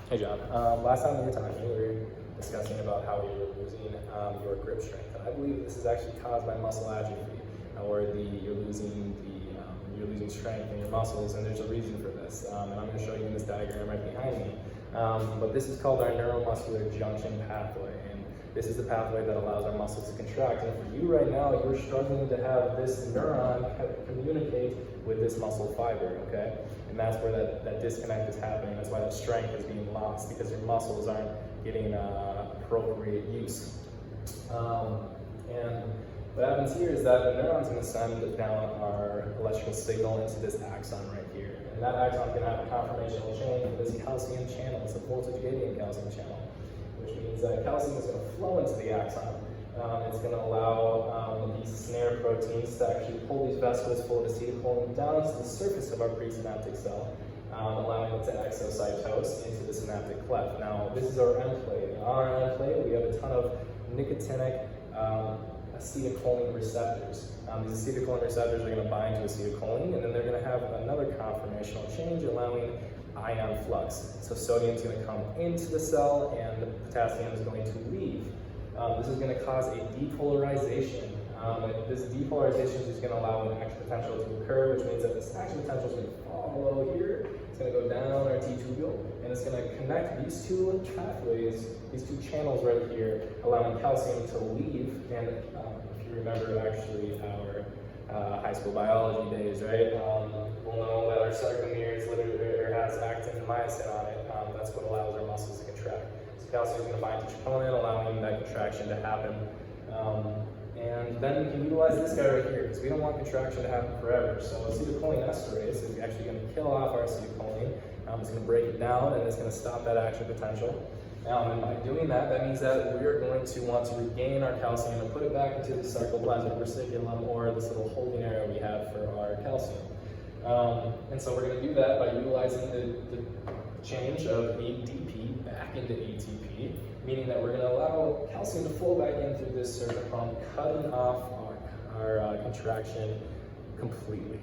Hey John, last time we were talking, we were discussing about how you were losing your grip strength, and I believe this is actually caused by muscle atrophy, where you're losing strength in your muscles, and there's a reason for this. And I'm going to show you in this diagram right behind me. But this is called our neuromuscular junction pathway, and this is the pathway that allows our muscles to contract. And for you right now, you're struggling to have this neuron communicate with this muscle fiber, okay? And that's where that disconnect is happening. That's why that strength is being lost, because your muscles aren't getting appropriate use. And what happens here is that the neuron's going to send down our electrical signal into this axon right here. And that axon is going to have a conformational chain with this calcium channel. It's a voltage gating calcium channel, which means that calcium is going to flow into the axon. It's going to allow these snare proteins to actually pull these vesicles full of acetylcholine down to the surface of our presynaptic cell, allowing it to exocytose into the synaptic cleft. Now, this is our end plate. On our end plate, we have a ton of nicotinic acetylcholine receptors. These acetylcholine receptors are going to bind to acetylcholine, and then they're going to have another conformational change, allowing ion flux. So sodium is going to come into the cell, and potassium is going to leave. This is going to cause a depolarization. This depolarization is going to allow an action potential to occur, which means that this action potential is going to fall below here. It's going to go down our T-tubule, and it's going to connect these two pathways, these two channels right here, allowing calcium to leave. And if you remember actually our high school biology days, right? We'll know that our sarcomeres literally has actin and myosin on it. That's what allows our muscles to contract. So calcium is going to bind to troponin, allowing that contraction to happen. And then we can utilize this guy right here, because we don't want contraction to happen forever. So acetylcholine esterase is actually going to kill off our acetylcholine. It's going to break it down, and it's going to stop that action potential. And by doing that, that means that we're going to want to regain our calcium and put it back into the sarcoplasmic reticulum, or this little holding area we have for our calcium. And so we're going to do that by utilizing the change of ADP back into ATP, meaning that we're going to allow calcium to flow back in through this circuit pump, cutting off our contraction completely.